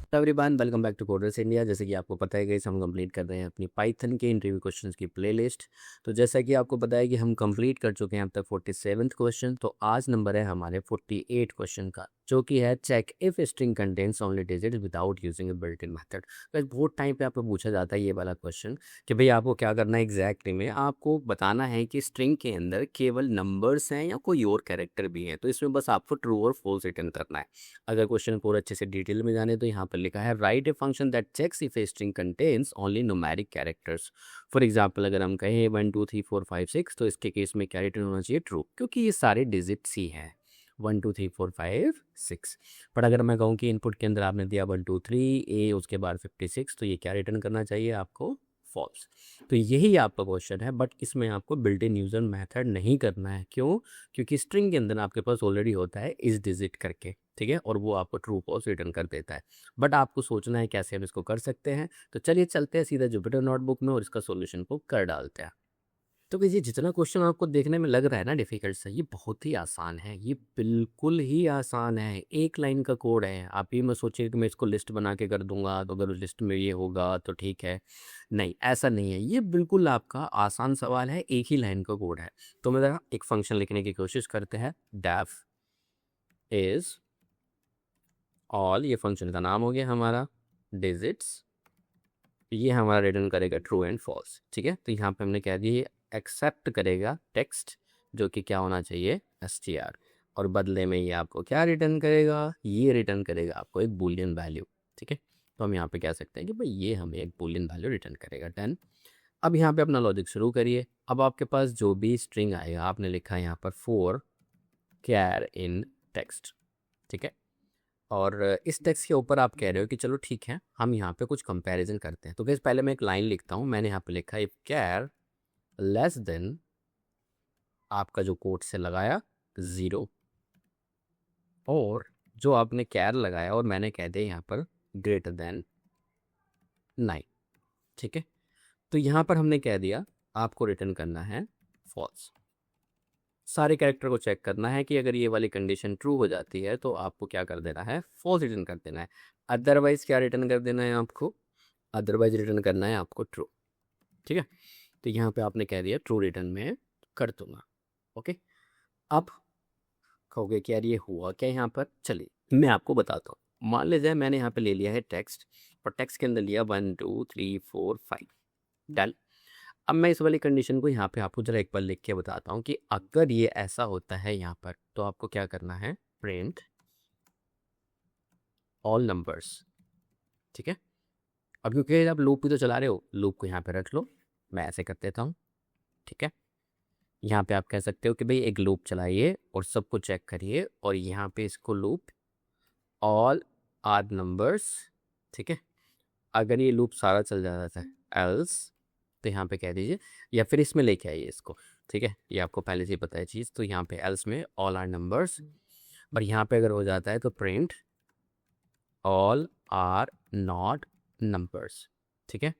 Hello everyone, welcome back to Coders India. जैसे कि आपको पता है गाइस, हम कंप्लीट कर रहे हैं अपनी पाइथन के इंटरव्यू क्वेश्चंस की प्लेलिस्ट। तो जैसा कि आपको पता है कि हम कंप्लीट कर चुके हैं अब तक 47th क्वेश्चन। तो आज नंबर है हमारे 48 क्वेश्चन का, जो कि है check if string contains only digit without using a built in method. Guys बहुत टाइम पे आपको पूछा जाता है ये वाला क्वेश्चन कि भाई आपको क्या करना है एग्जैक्टली में, आपको बताना है कि स्ट्रिंग के अंदर केवल नंबर्स हैं या कोई और कैरेक्टर भी हैं। तो इसमें बस आपको ट्रू और फॉल्स रिटर्न करना है। अगर क्वेश्चन को और अच्छे से डिटेल में जाने तो यहाँ पर लिखा है write a function that checks if a string contains only numeric characters. For example अगर हम कहें 1 2 3 4 5 6, तो इसके केस में क्या रिटर्न होना चाहिए? ट्रू, क्योंकि ये सारे डिजिट्स ही हैं 1 2 3 4 5 6। पर अगर मैं कहूँ कि इनपुट के अंदर आपने दिया 1 2 3 ए, उसके बाद 56, तो ये क्या रिटर्न करना चाहिए आपको? फॉल्स। तो यही आपका क्वेश्चन है, बट इसमें आपको बिल्ट इन यूजर मेथड नहीं करना है। क्यों? क्योंकि स्ट्रिंग के अंदर आपके पास ऑलरेडी होता है इस डिजिट करके, ठीक है, और वो आपको ट्रू फॉल्स रिटर्न कर देता है। बट आपको सोचना है कैसे हम इसको कर सकते हैं। तो चलिए चलते हैं सीधा जुपिटर नोटबुक में और इसका सॉल्यूशन को कर डालते हैं। तो ये जितना क्वेश्चन आपको देखने में लग रहा है ना डिफिकल्ट सा, ये बहुत ही आसान है। ये बिल्कुल ही आसान है, एक लाइन का कोड है। आप ही मैं सोचिए कि मैं इसको लिस्ट बना के कर दूंगा, तो अगर उस लिस्ट में ये होगा तो ठीक है। नहीं, ऐसा नहीं है। ये बिल्कुल आपका आसान सवाल है, एक ही लाइन का कोड है। तो मैं ज़रा एक फंक्शन लिखने की कोशिश करते हैं। डेफ इज ऑल, ये फंक्शन का नाम हो गया हमारा। डिजिट्स, ये हमारा रिटर्न करेगा ट्रू एंड फॉल्स, ठीक है। तो यहाँ पे हमने कह दिया एक्सेप्ट करेगा टेक्स्ट, जो कि क्या होना चाहिए? str। और बदले में ये आपको क्या रिटर्न करेगा? ये रिटर्न करेगा आपको एक बूलियन वैल्यू, ठीक है। तो हम यहाँ पे कह सकते हैं कि भाई ये हमें एक बूलियन वैल्यू रिटर्न करेगा। डन। अब यहाँ पे अपना लॉजिक शुरू करिए। अब आपके पास जो भी स्ट्रिंग आएगा, आपने लिखा है यहाँ पर 4 कैर इन टेक्स्ट, ठीक है। और इस टेक्स्ट के ऊपर आप कह रहे हो कि चलो ठीक है, हम यहाँ पे कुछ कंपैरिजन करते हैं। तो गैस पहले मैं एक लाइन लिखता हूँ। मैंने यहाँ पे लिखा है इफ कैर लेस देन, आपका जो कोट से लगाया 0, और जो आपने कैर लगाया और मैंने कह दिया यहाँ पर ग्रेटर देन 9, ठीक है। तो यहाँ पर हमने कह दिया आपको रिटर्न करना है फॉल्स। सारे कैरेक्टर को चेक करना है कि अगर ये वाली कंडीशन ट्रू हो जाती है तो आपको क्या कर देना है? फॉल्स रिटर्न कर देना है। अदरवाइज क्या रिटर्न कर देना है आपको? अदरवाइज रिटर्न करना है आपको ट्रू, ठीक है। तो यहाँ पे आपने कह दिया ट्रू रिटर्न में कर दूंगा। ओके। अब कहोगे कि यार ये हुआ क्या यहाँ पर? चलिए मैं आपको बताता हूँ। मान लीजिए मैंने यहाँ पे ले लिया है टेक्स्ट, और टेक्स्ट के अंदर लिया 1 2 3 4 5। डन। अब मैं इस वाली कंडीशन को यहाँ पे आपको जरा एक बार लिख के बताता हूँ कि अगर ये ऐसा होता है यहाँ पर, तो आपको क्या करना है? प्रिंट ऑल नंबर्स, ठीक है। अब क्योंकि आप लूप भी तो चला रहे हो, लूप को यहाँ पे रख लो। मैं ऐसे कर देता हूँ, ठीक है। यहाँ पे आप कह सकते हो कि भाई एक लूप चलाइए और सबको चेक करिए, और यहाँ पे इसको लूप ऑल आर नंबर्स, ठीक है। अगर ये लूप सारा चल जाता है एल्स, तो यहाँ पे कह दीजिए, या फिर इसमें लेके आइए इसको, ठीक है। ये आपको पहले से ही पता है चीज़। तो यहाँ पे एल्स में ऑल आर नंबर्स, पर यहाँ पे अगर हो जाता है तो print all are not numbers, ठीक है।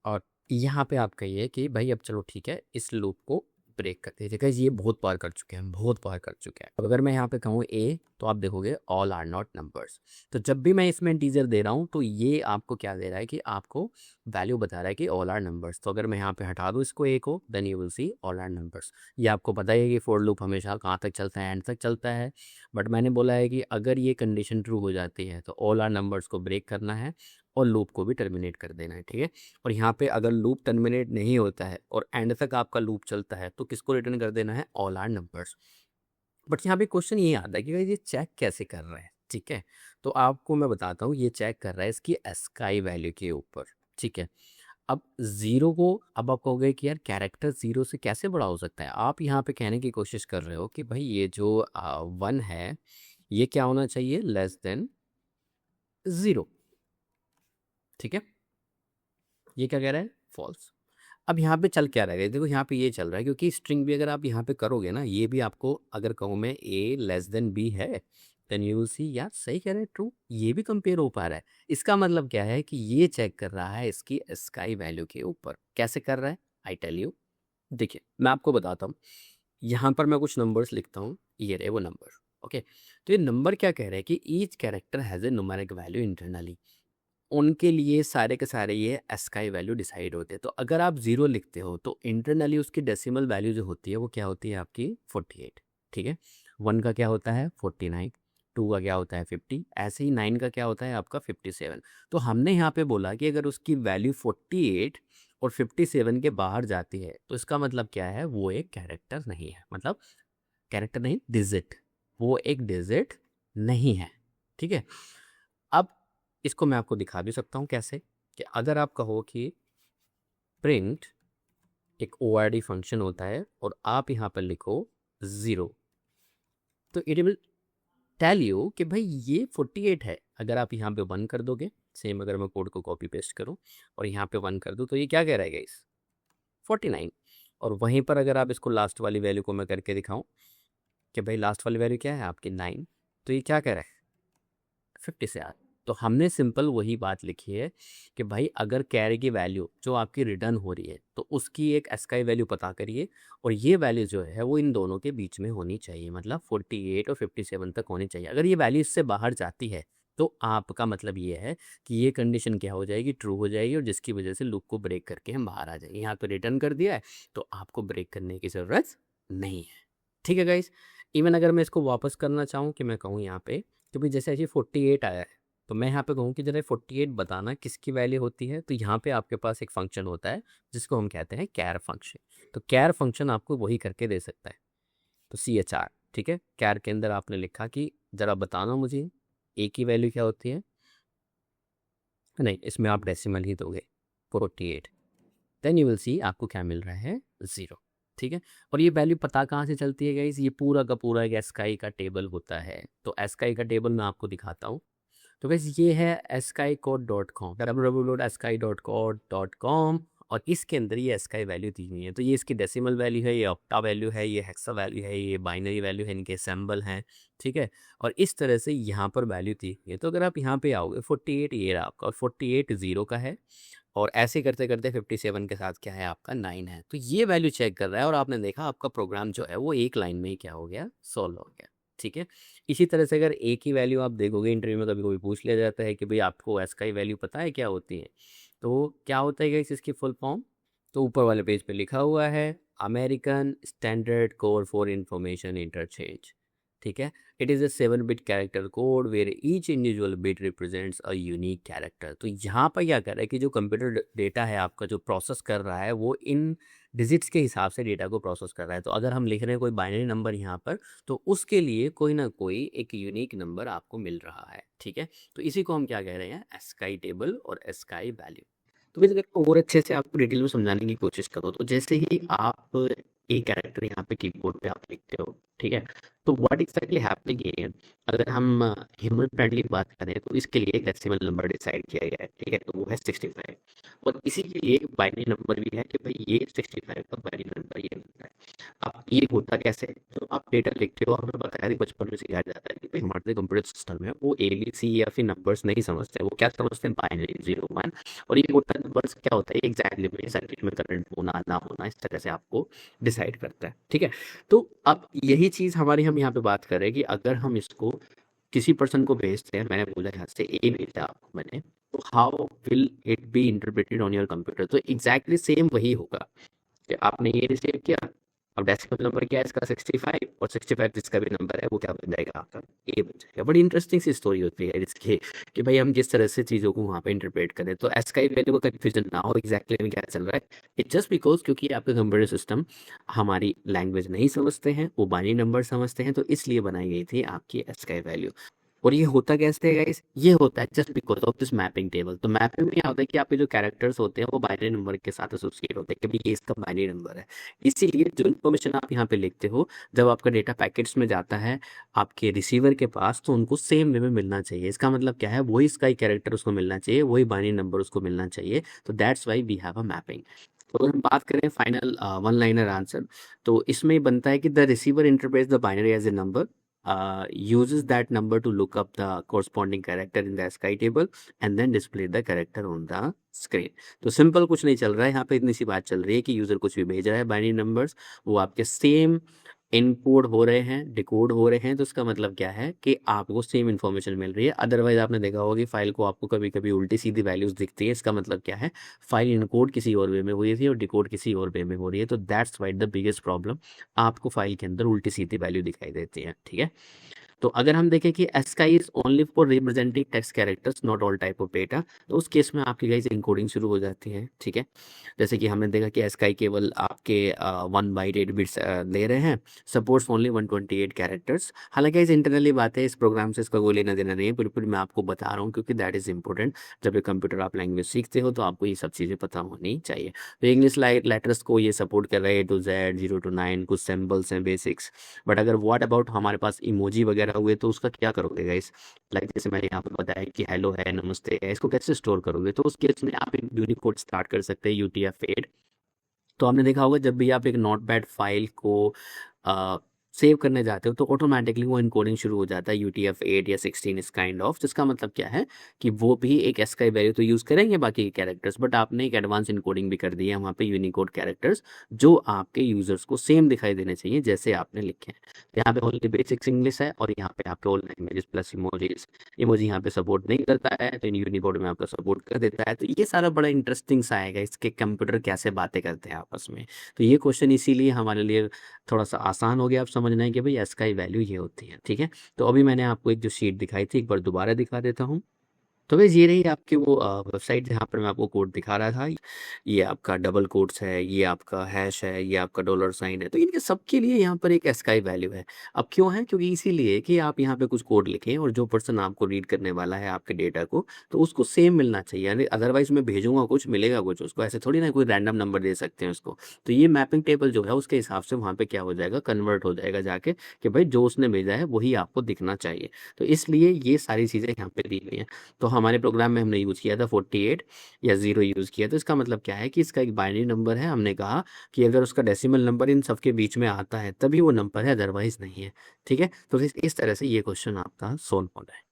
और यहाँ पे आप कहिए कि भाई अब चलो ठीक है, इस लूप को ब्रेक कर दीजिए। गाइस ये बहुत बार कर चुके हैं, बहुत बार कर चुके हैं। अब अगर मैं यहाँ पे कहूँ ए, तो आप देखोगे ऑल आर नॉट नंबर्स। तो जब भी मैं इसमें इंटीजर दे रहा हूँ, तो ये आपको क्या दे रहा है कि आपको वैल्यू बता रहा है कि ऑल आर नंबर्स। तो अगर मैं यहाँ पे हटा दूँ इसको ए को, then you will see all are numbers. ये आपको पता है कि फॉर लूप हमेशा कहाँ तक चलता है? एंड तक चलता है। बट मैंने बोला है कि अगर ये कंडीशन ट्रू हो जाती है तो ऑल आर नंबर्स को ब्रेक करना है और लूप को भी टर्मिनेट कर देना है, ठीक है। और यहाँ पे अगर लूप टर्मिनेट नहीं होता है और एंड तक आपका लूप चलता है, तो किसको रिटर्न कर देना है? All are numbers. बट यहाँ पे क्वेश्चन ये आता है कि ये चेक कैसे कर रहा है, ठीक है। तो आपको मैं बताता हूँ, ये चेक कर रहा है इसकी एस्काई वैल्यू के ऊपर, ठीक है। अब जीरो को, अब आप कहोगे कि यार कैरेक्टर जीरो से कैसे बड़ा हो सकता है? आप यहाँ पे कहने की कोशिश कर रहे हो कि भाई ये जो 1 है, ये क्या होना चाहिए? लेस देन 0, ठीक है। ये क्या कह रहा है? फॉल्स। अब यहाँ पे चल क्या रहा है? देखो यहाँ पे ये चल रहा है, क्योंकि स्ट्रिंग भी अगर आप यहाँ पे करोगे ना, ये भी आपको अगर कहूँ मैं ए लेस देन बी है, देन यू विल सी, यार सही कह रहे हैं, ट्रू। ये भी कंपेयर हो पा रहा है। इसका मतलब क्या है कि ये चेक कर रहा है इसकी स्काई वैल्यू के ऊपर। कैसे कर रहा है? I tell you. देखिए मैं आपको बताता हूँ। यहाँ पर मैं कुछ नंबर्स लिखता हूँ, ये रहे वो नंबर, ओके, तो ये नंबर क्या कह रहा है कि each character has a numeric value internally, उनके लिए सारे के सारे ये एस्काई वैल्यू डिसाइड होते हैं। तो अगर आप 0 लिखते हो तो इंटरनली उसकी डेसिमल वैल्यू जो होती है वो क्या होती है आपकी 48, ठीक है। 1 का क्या होता है 49, 2 का क्या होता है 50, ऐसे ही 9 का क्या होता है आपका 57। तो हमने यहाँ पे बोला कि अगर उसकी वैल्यू 48 और 57 के बाहर जाती है तो इसका मतलब क्या है, वो एक कैरेक्टर नहीं है, मतलब कैरेक्टर नहीं, डिजिट, वो एक डिजिट नहीं है, ठीक है। अब इसको मैं आपको दिखा भी सकता हूँ कैसे, कि अगर आप कहो कि प्रिंट एक ORD फंक्शन होता है और आप यहाँ पर लिखो 0, तो इट विल टेल यू कि भाई ये 48 है। अगर आप यहाँ पे 1 कर दोगे, सेम अगर मैं कोड को कॉपी पेस्ट करूँ और यहाँ पे 1 कर दूँ तो ये क्या कह रहा है गाइस 49। और वहीं पर अगर आप इसको लास्ट वाली वैल्यू को मैं करके दिखाऊं कि भाई लास्ट वाली वैल्यू क्या है आपकी 9, तो ये क्या कह रहा है 50 से यार। तो हमने सिंपल वही बात लिखी है कि भाई अगर कैरी की वैल्यू जो आपकी रिटर्न हो रही है तो उसकी एक एस्काई वैल्यू पता करिए, और ये वैल्यू जो है वो इन दोनों के बीच में होनी चाहिए, मतलब 48 और 57 तक होनी चाहिए। अगर ये वैल्यू इससे बाहर जाती है तो आपका मतलब ये है कि ये कंडीशन क्या हो जाएगी, ट्रू हो जाएगी, और जिसकी वजह से लूप को ब्रेक करके हम बाहर आ जाएंगे। यहाँ तो रिटर्न कर दिया है तो आपको ब्रेक करने की ज़रूरत नहीं है, ठीक है गाइस। इवन अगर मैं इसको वापस करना चाहूँ कि मैं कहूँ यहाँ पे कि भाई जैसे ऐसे 48 आया है तो मैं यहाँ पे कहूँ कि जरा 48 बताना किसकी वैल्यू होती है, तो यहाँ पे आपके पास एक फंक्शन होता है जिसको हम कहते हैं कैर फंक्शन। तो कैर फंक्शन आपको वही करके दे सकता है, तो CHR, ठीक है। कैर के अंदर आपने लिखा कि ज़रा बताना मुझे ए की वैल्यू क्या होती है, नहीं इसमें आप डेसिमल ही दोगे 48, देन यू विल सी आपको क्या मिल रहा है 0, ठीक है। और ये वैल्यू पता कहाँ से चलती है गाइस, ये पूरा का पूरा एक एस्काई का टेबल होता है। तो एस्काई का टेबल मैं आपको दिखाता हूँ। तो गाइस ये है skycode.com, www.sky.code.com, और इसके अंदर ये एस्काई वैल्यू दी हुई है। तो ये इसकी डेसिमल वैल्यू है, ये ऑक्टा वैल्यू है, ये हेक्सा वैल्यू है, ये बाइनरी वैल्यू है, इनके सिंबल हैं, ठीक है। और इस तरह से यहाँ पर वैल्यू दी हुई है। तो अगर आप यहाँ पे आओगे 48 ये रहा आपका, और 48 0 का है, और ऐसे करते करते 57 के साथ क्या है आपका 9 है। तो ये वैल्यू चेक कर रहा है और आपने देखा आपका प्रोग्राम जो है वो एक लाइन में ही क्या हो गया, सॉल्व हो गया, ठीक है। इसी तरह से अगर एक ही वैल्यू आप देखोगे, इंटरव्यू में कभी कभी पूछ लिया जाता है कि भाई आपको एस का ही वैल्यू पता है क्या होती है, तो क्या होता है गाइस इसकी फुल फॉर्म, तो ऊपर वाले पेज पे लिखा हुआ है American Standard Code for Information Interchange, ठीक है। It is a 7-bit character code where each individual bit represents a unique character. तो यहाँ पर क्या कर रहा है कि जो कंप्यूटर डेटा है आपका जो प्रोसेस कर रहा है वो इन डिजिट्स के हिसाब से डेटा को प्रोसेस कर रहा है। तो अगर हम लिख रहे हैं कोई बाइनरी नंबर यहाँ पर, तो उसके लिए कोई ना कोई एक यूनिक नंबर आपको मिल रहा है, ठीक है। तो इसी को हम क्या कह रहे हैं, एस्काई टेबल और एस्काई वैल्यू। तो वैसे अगर और अच्छे से आपको डिटेल में समझाने की कोशिश करो, तो जैसे ही आप एक कैरेक्टर यहाँ पे कीबोर्ड पे आप लिखते हो, ठीक है, तो व्हाट एग्जैक्टली हैपनिंग है, अगर हम ह्यूमन फ्रेंडली बात करें तो इसके लिए एक डेसिमल नंबर डिसाइड किया गया है, ठीक है, तो वो है 65। और इसी के लिए बाइनरी नंबर भी है कि भाई ये 65 का बाइनरी नंबर ये होता है। अब ये होता कैसे, तो आप डेटा लिखते हो, हमें बताया कि बचपन में सिखाया जाता है कि भाई हमारे कंप्यूटर सिस्टम है वो ABC या फिर नंबर्स नहीं समझते, वो क्या समझते हैं बाइनरी 0 1। और ये होता है नंबर्स क्या होता है एग्जैक्टली में सर्किट में करंट होना ना होना, इस तरह से आपको डिसाइड करता है, ठीक है। तो अब यही चीज़ हमारी हम यहाँ पे बात कर रहे हैं कि अगर हम इसको किसी पर्सन को भेजते हैं, मैंने बोला यहाँ से ए भेजा आपको मैंने, तो how will it be interpreted on your computer, तो एग्जैक्टली सेम वही होगा कि आपने ये रिसीव किया, अब डेसिमल नंबर क्या है इसका 65, और 65 जिसका भी नंबर है वो क्या बन जाएगा आपका ए बन जाएगा। बड़ी इंटरेस्टिंग सी स्टोरी होती है इसकी कि भाई हम जिस तरह से चीज़ों को वहाँ पे इंटरप्रेट करें, तो एस्काई वैल्यू का कंफ्यूजन ना हो एग्जैक्टली में क्या चल रहा है। इट जस्ट बिकॉज क्योंकि आपका कंप्यूटर सिस्टम हमारी लैंग्वेज नहीं समझते हैं, वो बाइनरी नंबर समझते हैं, तो इसलिए बनाई गई थी आपकी एस्काई वैल्यू। और ये होता कैसे है गाइस, ये होता है just because of this mapping table. तो मैपिंग में क्या होता है कि आपके जो कैरेक्टर्स होते हैं वो बाइनरी नंबर के साथ एसोसिएट होते हैं कि भाई ये इसका बाइनरी नंबर है। इसीलिए जो इन्फॉर्मेशन आप यहाँ पे लिखते हो, जब आपका डेटा पैकेट्स में जाता है आपके रिसीवर के पास, तो उनको सेम वे में मिलना चाहिए। इसका मतलब क्या है, वही इसका ही कैरेक्टर उसको मिलना चाहिए, वही बाइनरी नंबर उसको मिलना चाहिए। तो that's why we have a mapping. तो अगर हम बात करें फाइनल वन लाइनर आंसर, तो इसमें बनता है कि the receiver interprets the binary as a number, uses that number to look up the corresponding character in the ASCII table and then display the character on the screen। तो simple कुछ नहीं चल रहा है यहाँ पे, इतनी सी बात चल रही है कि यूजर कुछ भी भेज रहा है बाइनरी नंबर्स, वो आपके सेम इनकोड हो रहे हैं, डिकोड हो रहे हैं, तो इसका मतलब क्या है कि आपको सेम इन्फॉर्मेशन मिल रही है। अदरवाइज आपने देखा होगा कि फाइल को आपको कभी कभी उल्टी सीधी वैल्यूज दिखती है। इसका मतलब क्या है, फाइल इनकोड किसी और वे में हुई थी और डिकोड किसी और वे में हो रही है। तो that's why the biggest problem, आपको फाइल के अंदर उल्टी सीधी वैल्यू दिखाई देती है। ठीक है, तो अगर हम देखें कि ASCII is only for representing text characters not all type of data, तो उस केस में आपकी गाइस इनकोडिंग शुरू हो जाती है। ठीक है, जैसे कि हमने देखा कि एस्काई केवल आपके 1/8 बिट्स ले रहे हैं, सपोर्ट्स ओनली 128 कैरेक्टर्स। हालांकि इस इंटरनली बात है, इस प्रोग्राम से इसका कोई लेना देना नहीं है, बिल्कुल मैं आपको बता रहा हूँ क्योंकि दैट इज इंपॉर्टेंट। जब ये कंप्यूटर आप लैंग्वेज सीखते हो तो आपको ये सब चीज़ें पता होनी चाहिए। तो इंग्लिश लेटर्स को ये सपोर्ट कर रहे हैं, A to Z, 0 to 9, कुछ सिंबल्स हैं बेसिक्स। बट अगर व्हाट अबाउट हमारे पास इमोजी वगैरह हुए तो उसका क्या करोगे गाइस? लाइक जैसे मैंने यहाँ पे बताया कि हेलो है, नमस्ते है, इसको कैसे स्टोर करोगे? तो उस केस में आप एक यूनिकोड स्टार्ट कर सकते हैं, UTF-8। तो आपने देखा होगा जब भी आप एक नोटपैड फाइल को सेव करने जाते हो तो ऑटोमेटिकली वो इनकोडिंग शुरू हो जाता है UTF-8 या 16 इस काइंड ऑफ, जिसका मतलब क्या है कि वो भी एक एस्काई वैल्यू तो यूज़ करेंगे बाकी के कैरेक्टर्स, बट आपने एक एडवांस इनकोडिंग भी कर दी है वहाँ पे यूनिकोड कैरेक्टर्स जो आपके यूजर्स को सेम दिखाई देने चाहिए जैसे आपने लिखे हैं। यहाँ पे ओनली बेसिक्स इंग्लिश है और यहाँ पे आपके old languages plus emojis. Emoji यहाँ पे सपोर्ट नहीं करता है तो इन यूनिकोड में आपका सपोर्ट कर देता है। तो ये सारा बड़ा इंटरेस्टिंग सा आएगा, इसके कंप्यूटर कैसे बातें करते हैं आपस में। तो ये क्वेश्चन इसीलिए हमारे लिए थोड़ा सा आसान हो गया आप समझना है कि भाई एस्काई वैल्यू ये होती है। ठीक है, तो अभी मैंने आपको एक जो शीट दिखाई थी एक बार दोबारा दिखा देता हूँ। तो बस ये रही आपकी वो वेबसाइट जहाँ पर मैं आपको कोड दिखा रहा था। ये आपका डबल कोट्स है, ये आपका हैश है, ये आपका $साइन है। तो इनके सबके लिए यहाँ पर एक एस्काई वैल्यू है। अब क्यों है? क्योंकि इसीलिए कि आप यहाँ पे कुछ कोड लिखें और जो पर्सन आपको रीड करने वाला है आपके डेटा को, तो उसको सेम मिलना चाहिए। यानी अदरवाइज मैं भेजूंगा कुछ, मिलेगा कुछ उसको, ऐसे थोड़ी ना कोई रैंडम नंबर दे सकते हैं उसको। तो ये मैपिंग टेबल जो है उसके हिसाब से वहाँ पे क्या हो जाएगा, कन्वर्ट हो जाएगा जाके कि भाई जो उसने भेजा है वही आपको दिखना चाहिए। तो इसलिए ये सारी चीज़ें यहाँ पे दी गई हैं। तो हमारे प्रोग्राम में हमने यूज़ किया था 48 या 0 यूज़ किया। तो इसका मतलब क्या है कि इसका एक बाइनरी नंबर है। हमने कहा कि अगर उसका डेसिमल नंबर इन सबके बीच में आता है तभी वो नंबर है, अदरवाइज नहीं है। ठीक है, तो इस तरह से ये क्वेश्चन आपका सोल्व होना है।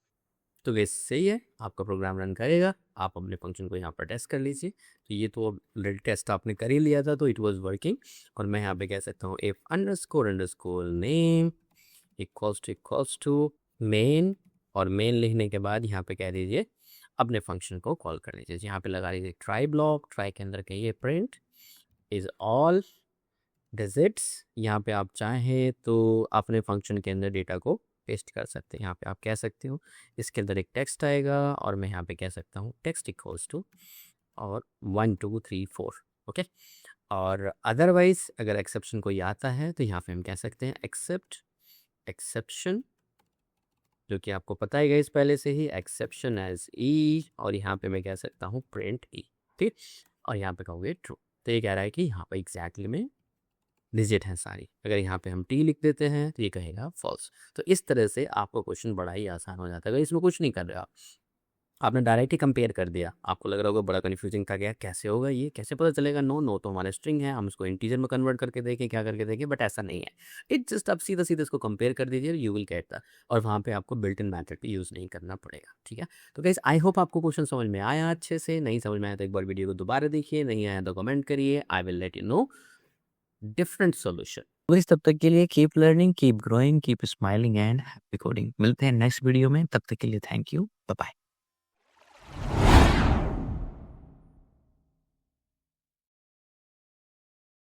तो वैसे सही है, आपका प्रोग्राम रन करेगा, आप अपने फंक्शन को यहाँ पर टेस्ट कर लीजिए। तो ये तो ऑलरेडी टेस्ट आपने कर ही लिया था तो इट वाज वर्किंग। और मैं यहाँ पे कह सकता हूँ if __ name equals to main, और मेन लिखने के बाद यहाँ पे कह दीजिए अपने फंक्शन को कॉल कर लीजिए। यहाँ पे लगा लीजिए ट्राई ब्लॉक, ट्राई के अंदर कहिए प्रिंट इज ऑल डिजिट्स। यहाँ पे आप चाहें तो अपने फंक्शन के अंदर डेटा को पेस्ट कर सकते हैं। यहाँ पे आप कह सकते हो इसके अंदर एक टेक्स्ट आएगा और मैं यहाँ पे कह सकता हूँ टेक्स्ट इक्वल्स टू और 1 2 3 4। ओके, और अदरवाइज अगर एक्सेप्शन कोई आता है तो यहाँ पे हम कह सकते हैं एक्सेप्ट एक्सेप्शन, जो कि आपको पता ही गई पहले से ही, एक्सेप्शन एज ई, और यहाँ पे मैं कह सकता हूँ प्रिंट ई। ठीक, और यहाँ पे कहोगे ट्रू। तो ये कह रहा है कि यहाँ पे एग्जैक्टली में डिजिट हैं सारी। अगर यहाँ पे हम टी लिख देते हैं तो ये कहेगा फॉल्स। तो इस तरह से आपका क्वेश्चन बड़ा ही आसान हो जाता है। अगर इसमें कुछ नहीं कर रहे आप, आपने डायरेक्ट ही कंपेयर कर दिया, आपको लग रहा होगा बड़ा कन्फ्यूजिंग था, क्या कैसे होगा, ये कैसे पता चलेगा? नो नो तो हमारे स्ट्रिंग है, हम इसको इंटीजर में कन्वर्ट करके देखें, क्या करके देखें, बट ऐसा नहीं है। इट जस्ट आप सीधा सीधा इसको कंपेयर कर दीजिए, यू विल गेट दैट। और वहाँ पे आपको बिल्ट इन मैथड भी यूज़ नहीं करना पड़ेगा। ठीक है, तो गाइस आई होप आपको क्वेश्चन समझ में आया अच्छे से। नहीं समझ में आया तो एक बार वीडियो को दोबारा देखिए, नहीं आया तो कमेंट करिए, I will let you know different solution. तो इस तब तक के लिए keep learning, keep growing, keep smiling and happy coding. मिलते हैं नेक्स्ट वीडियो में, तब तक के लिए थैंक यू, बाय बाय।